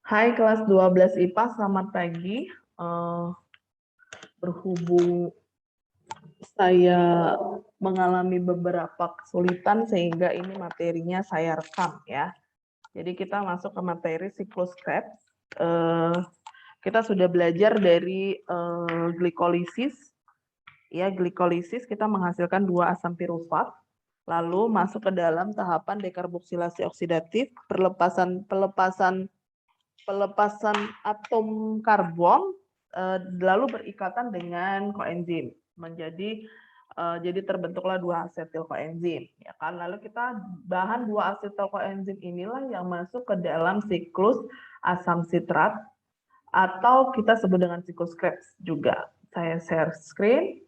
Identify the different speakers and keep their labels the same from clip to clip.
Speaker 1: Hai kelas 12 IPA, selamat pagi. Berhubung saya mengalami beberapa kesulitan sehingga ini materinya saya rekam ya. Jadi kita masuk ke materi siklus Krebs. Kita sudah belajar dari glikolisis. Ya, glikolisis kita menghasilkan 2 asam pirufat. Lalu masuk ke dalam tahapan dekarboksilasi oksidatif, pelepasan atom karbon lalu berikatan dengan koenzim jadi terbentuklah 2 asetil koenzim ya kan. Lalu kita bahan 2 asetil koenzim inilah yang masuk ke dalam siklus asam sitrat atau kita sebut dengan siklus Krebs juga. Saya share screen.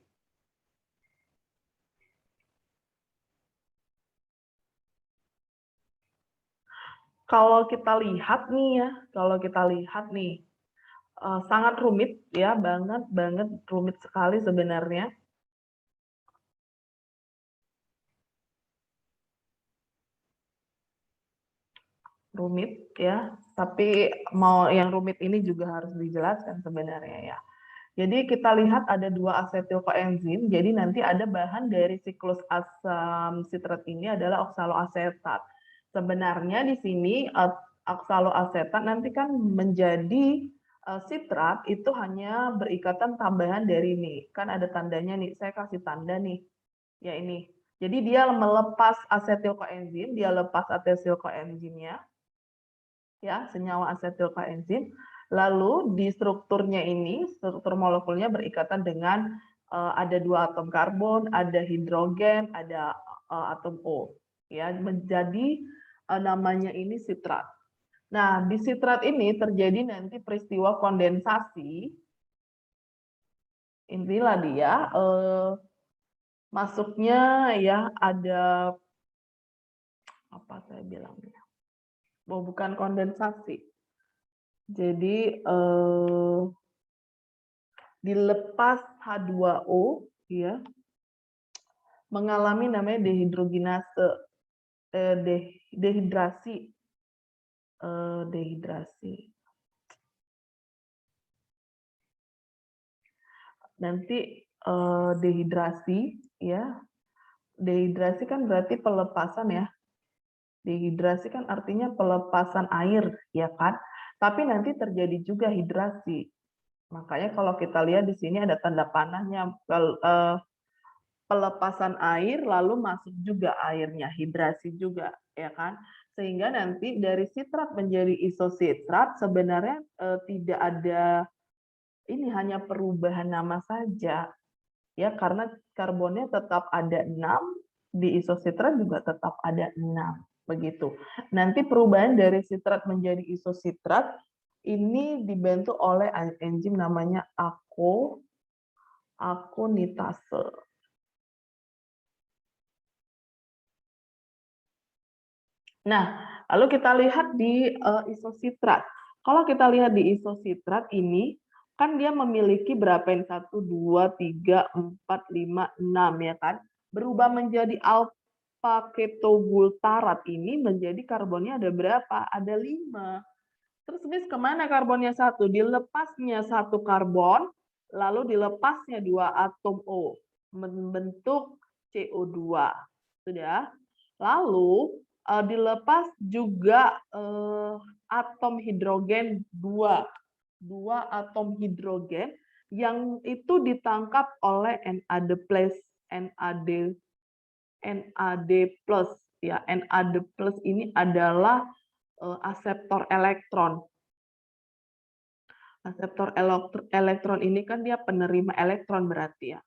Speaker 1: Kalau kita lihat nih sangat rumit ya, banget rumit sekali sebenarnya. Rumit ya, tapi mau yang rumit ini juga harus dijelaskan sebenarnya ya. Jadi kita lihat ada 2 asetil koenzim, jadi nanti ada bahan dari siklus asam sitrat ini adalah oksaloasetat. Sebenarnya di sini oksaloasetat nanti kan menjadi sitrat itu hanya berikatan tambahan dari ini. Kan ada tandanya nih, saya kasih tanda nih. Ya ini. Jadi dia melepas asetil koenzim, dia lepas asetil koenzimnya. Ya, senyawa asetil koenzim. Lalu di strukturnya ini, struktur molekulnya berikatan dengan ada 2 atom karbon, ada hidrogen, ada atom O. Ya, menjadi namanya ini sitrat. Nah, di sitrat ini terjadi nanti peristiwa kondensasi. Inilah dia masuknya ya ada apa saya bilangnya? Oh, bukan kondensasi. Jadi dilepas H2O ya, mengalami namanya dehidrogenase, dehidrasi. Nanti dehidrasi ya. Dehidrasi kan berarti pelepasan ya. Dehidrasi kan artinya pelepasan air ya kan. Tapi nanti terjadi juga hidrasi. Makanya kalau kita lihat di sini ada tanda panahnya, pelepasan air lalu masuk juga airnya, hidrasi juga ya kan. Sehingga nanti dari sitrat menjadi isositrat sebenarnya tidak ada ini, hanya perubahan nama saja ya, karena karbonnya tetap ada 6, di isositrat juga tetap ada 6 begitu. Nanti perubahan dari sitrat menjadi isositrat ini dibantu oleh enzim namanya akonitase. Nah, lalu kita lihat di isositrat. Kalau kita lihat di isositrat ini, kan dia memiliki berapa ini? 1, 2, 3, 4, 5, 6 ya kan? Berubah menjadi alpha ketobutarat ini menjadi karbonnya ada berapa? Ada 5. Terus Miss kemana karbonnya 1? Dilepasnya 1 karbon, lalu dilepasnya 2 atom O, membentuk CO2. Sudah? Lalu dilepas juga atom hidrogen 2 atom hidrogen yang itu ditangkap oleh NAD+, NAD+, ya. NAD+ ini adalah aseptor elektron. Aseptor elektron ini kan dia penerima elektron berarti ya.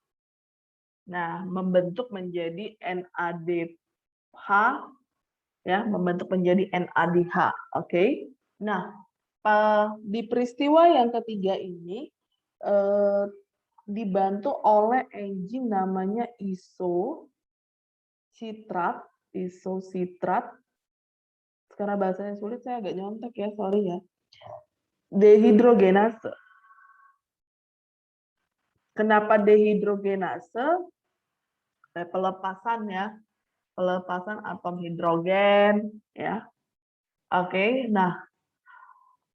Speaker 1: Nah, membentuk menjadi NADH ya, membentuk menjadi NADH. Oke. Nah, di peristiwa yang ketiga ini dibantu oleh enzim namanya isositrat. Karena bahasanya sulit saya agak nyontek ya, sorry ya. Dehidrogenase. Kenapa dehidrogenase? Pelepasan ya, pelepasan atom hidrogen ya. Oke, nah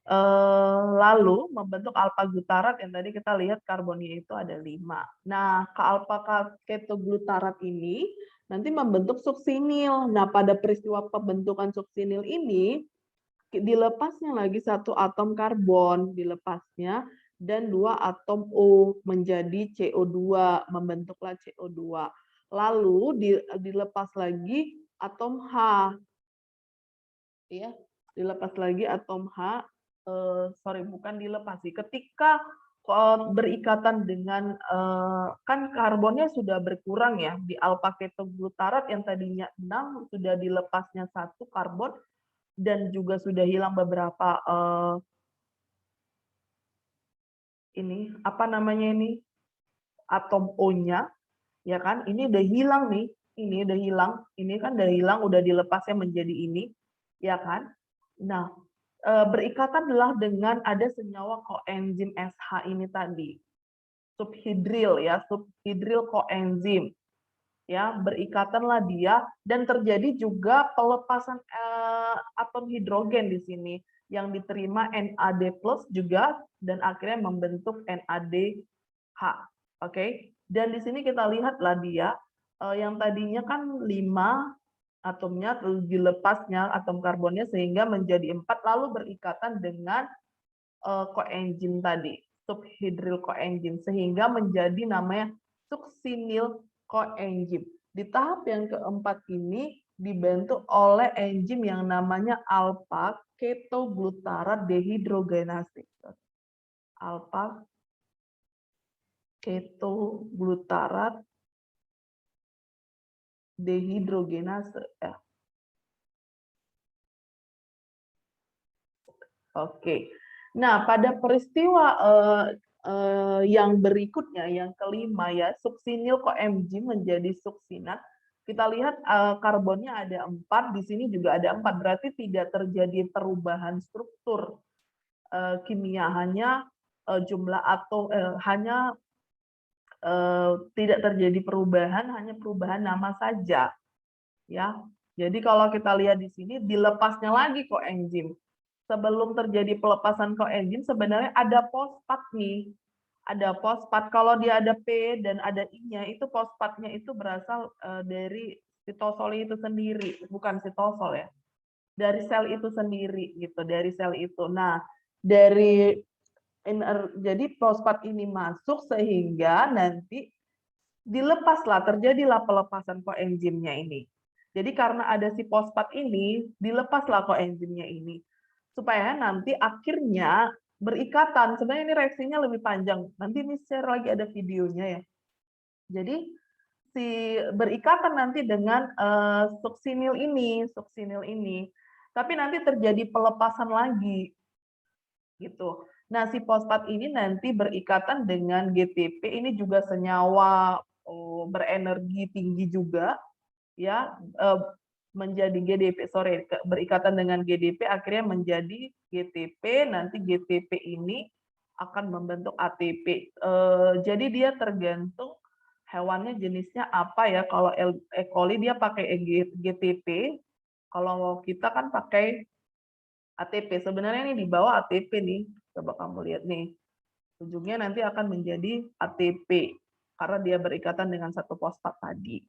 Speaker 1: lalu membentuk alfa glutarat yang tadi kita lihat karbonnya itu ada 5. Nah, ke alfa ketoglutarat ini nanti membentuk suksinil. Nah, pada peristiwa pembentukan suksinil ini dilepasnya lagi satu atom karbon, dilepasnya, dan 2 atom O menjadi CO2, membentuklah CO2. Lalu dilepas lagi atom H, ya, dilepas lagi atom H. Sorry, bukan dilepas sih. Ketika berikatan dengan kan karbonnya sudah berkurang ya di alfa ketoglutarat yang tadinya 6 sudah dilepasnya 1 karbon dan juga sudah hilang beberapa ini apa namanya ini atom O-nya, ya kan? Ini udah hilang nih, ini udah hilang, ini kan udah hilang, udah dilepasnya menjadi ini, ya kan? Nah, berikatan adalah dengan ada senyawa koenzim SH ini tadi, subhidril ya, subhidril koenzim, ya berikatanlah dia dan terjadi juga pelepasan atom hidrogen di sini yang diterima NAD+ juga dan akhirnya membentuk NADH. Oke, dan di sini kita lihatlah dia yang tadinya kan 5 atomnya terus dilepasnya atom karbonnya sehingga menjadi 4 lalu berikatan dengan koenzim tadi, subhidril koenzim sehingga menjadi namanya suksinil koenzim. Di tahap yang keempat ini dibentuk oleh enzim yang namanya alfa ketoglutarat dehidrogenase. Alfa ketoglutarat dehidrogenase ya. Oke. Nah, pada peristiwa yang berikutnya, yang kelima ya, suksinil koenzim menjadi suksinat. Kita lihat karbonnya ada 4, di sini juga ada 4, berarti tidak terjadi perubahan struktur kimia, hanya jumlah atau hanya tidak terjadi perubahan, hanya perubahan nama saja, ya. Jadi kalau kita lihat di sini dilepasnya lagi koenzim. Sebelum terjadi pelepasan koenzim sebenarnya ada fosfat nih. Ada fosfat. Kalau dia ada P dan ada I-nya, itu fosfatnya itu berasal dari sitosol itu sendiri, bukan sitosol ya. Dari sel itu sendiri gitu, dari sel itu. Nah, jadi fosfat ini masuk sehingga nanti dilepaslah, terjadilah pelepasan koenzimnya ini. Jadi karena ada si fosfat ini, dilepaslah koenzimnya ini. Supaya nanti akhirnya berikatan. Sebenarnya ini reaksinya lebih panjang. Nanti ini share lagi ada videonya ya. Jadi si berikatan nanti dengan suksinil ini. Tapi nanti terjadi pelepasan lagi. Gitu. Nah, si fosfat ini nanti berikatan dengan GTP, ini juga senyawa berenergi tinggi juga, ya, menjadi GDP, berikatan dengan GDP akhirnya menjadi GTP, nanti GTP ini akan membentuk ATP. Jadi dia tergantung hewannya jenisnya apa ya. Kalau E. coli dia pakai GTP, kalau kita kan pakai ATP. Sebenarnya ini di bawah ATP nih, coba kamu lihat nih. Ujungnya nanti akan menjadi ATP karena dia berikatan dengan satu fosfat tadi.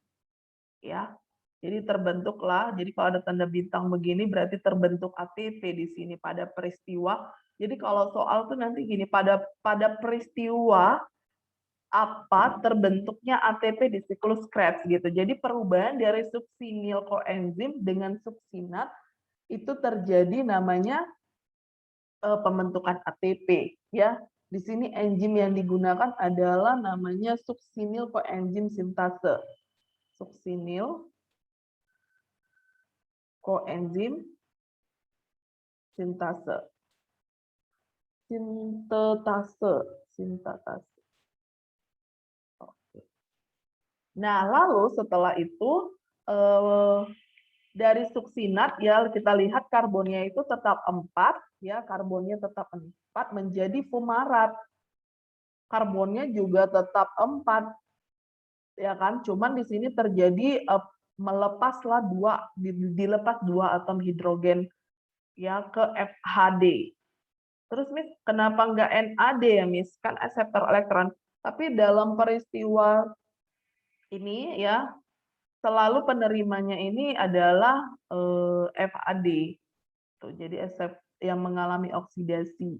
Speaker 1: Ya. Jadi terbentuklah, jadi kalau ada tanda bintang begini berarti terbentuk ATP di sini pada peristiwa. Jadi kalau soal tuh nanti gini, pada peristiwa apa terbentuknya ATP di siklus Krebs gitu. Jadi perubahan dari suksinil koenzim dengan suksinat itu terjadi namanya pembentukan ATP ya. Di sini enzim yang digunakan adalah namanya suksinil koenzim sintase. Suksinil koenzim sintetase. Nah, lalu setelah itu dari suksinat ya kita lihat karbonnya itu tetap 4 ya, karbonnya tetap 4 menjadi fumarat. Karbonnya juga tetap 4 ya kan, cuman di sini terjadi melepaslah dilepas 2 atom hidrogen ya ke FHD. Terus Miss, kenapa nggak NAD ya Miss? Kan aseptor elektron. Tapi dalam peristiwa ini ya, selalu penerimanya ini adalah FAD. Tuh, jadi yang mengalami oksidasi.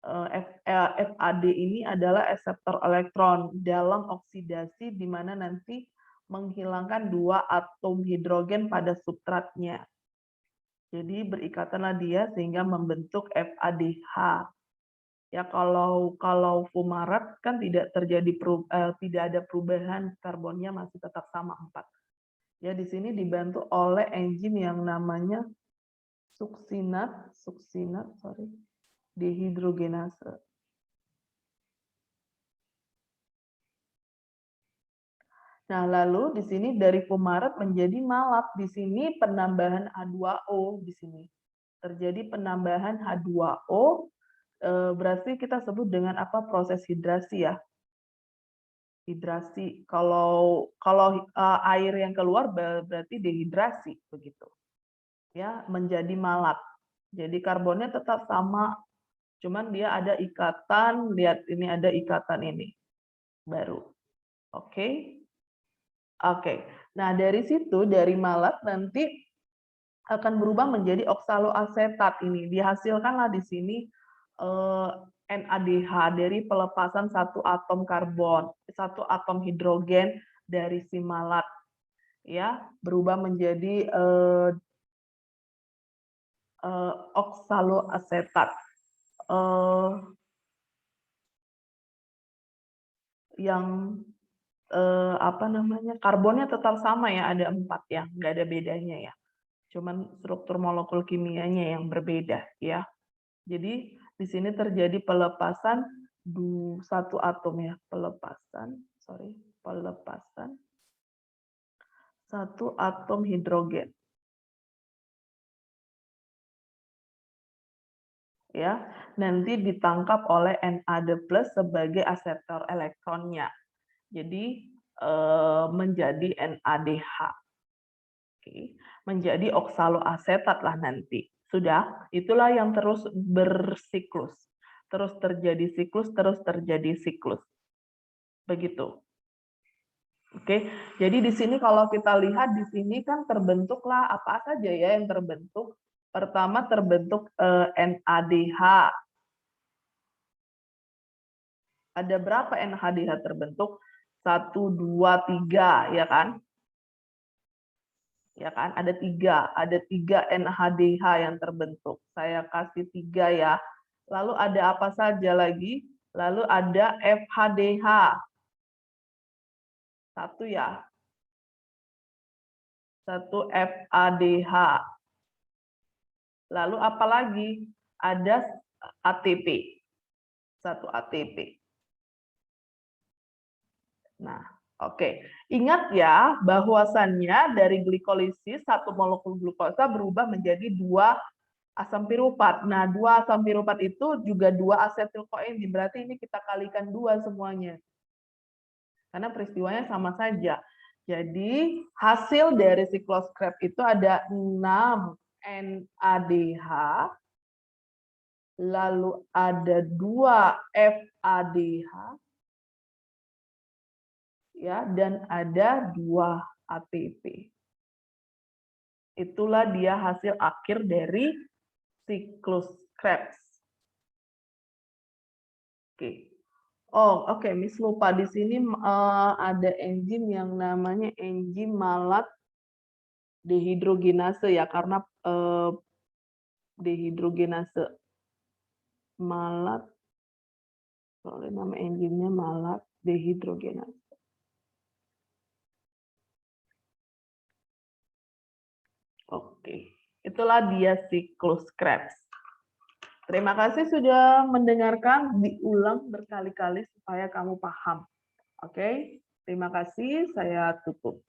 Speaker 1: FAD ini adalah aseptor elektron dalam oksidasi di mana nanti menghilangkan 2 atom hidrogen pada substratnya. Jadi berikatanlah dia sehingga membentuk FADH. Ya kalau fumarat kan tidak ada perubahan, karbonnya masih tetap sama 4. Ya di sini dibantu oleh enzim yang namanya suksinat dehidrogenase. Nah, lalu di sini dari fumarat menjadi malat. Di sini penambahan H2O di sini. Terjadi penambahan H2O, berarti kita sebut dengan apa? Proses hidrasi ya. Hidrasi. Kalau air yang keluar berarti dehidrasi begitu. Ya, menjadi malat. Jadi karbonnya tetap sama, cuman dia ada ikatan, lihat ini ada ikatan ini baru. Oke. Oke. Nah, dari situ dari malat nanti akan berubah menjadi oksaloasetat ini. Dihasilkanlah di sini NADH dari pelepasan 1 atom karbon, 1 atom hidrogen dari si malat. Ya, berubah menjadi oksaloasetat. Yang apa namanya, karbonnya tetap sama ya, ada 4 ya, nggak ada bedanya ya. Cuman struktur molekul kimianya yang berbeda ya. Jadi di sini terjadi pelepasan 1 atom ya, pelepasan 1 atom hidrogen. Ya, nanti ditangkap oleh NAD+ sebagai aseptor elektronnya. Jadi menjadi NADH. Oke, menjadi oksaloasetat lah nanti. Sudah, itulah yang terus bersiklus. Terus terjadi siklus, terus terjadi siklus. Begitu. Oke, jadi di sini kalau kita lihat di sini kan terbentuklah apa saja ya yang terbentuk. Pertama terbentuk NADH. Ada berapa NADH terbentuk? 1, 2, 3, ya kan? Ya kan, ada 3 NADH yang terbentuk. Saya kasih 3 ya. Lalu ada apa saja lagi? Lalu ada FHDH. 1 ya. 1 FADH. Lalu apa lagi? Ada ATP. 1 ATP. Nah, oke. Ingat ya, bahwasannya dari glikolisis 1 molekul glukosa berubah menjadi 2 asam piruvat. Nah, 2 asam piruvat itu juga 2 asetil koenzim. Berarti ini kita kalikan 2 semuanya. Karena peristiwanya sama saja. Jadi, hasil dari siklus Krebs itu ada 6 NADH, lalu ada 2 FADH, ya, dan ada 2 ATP. Itulah dia hasil akhir dari siklus Krebs. Oke. Oh, oke, Miss lupa di sini ada enzim yang namanya enzim malat dehidrogenase ya, karena dehidrogenase malat, soalnya nama enzimnya malat dehidrogenase. Oke, itulah dia siklus Krebs. Terima kasih sudah mendengarkan, diulang berkali-kali supaya kamu paham. Oke, terima kasih, saya tutup.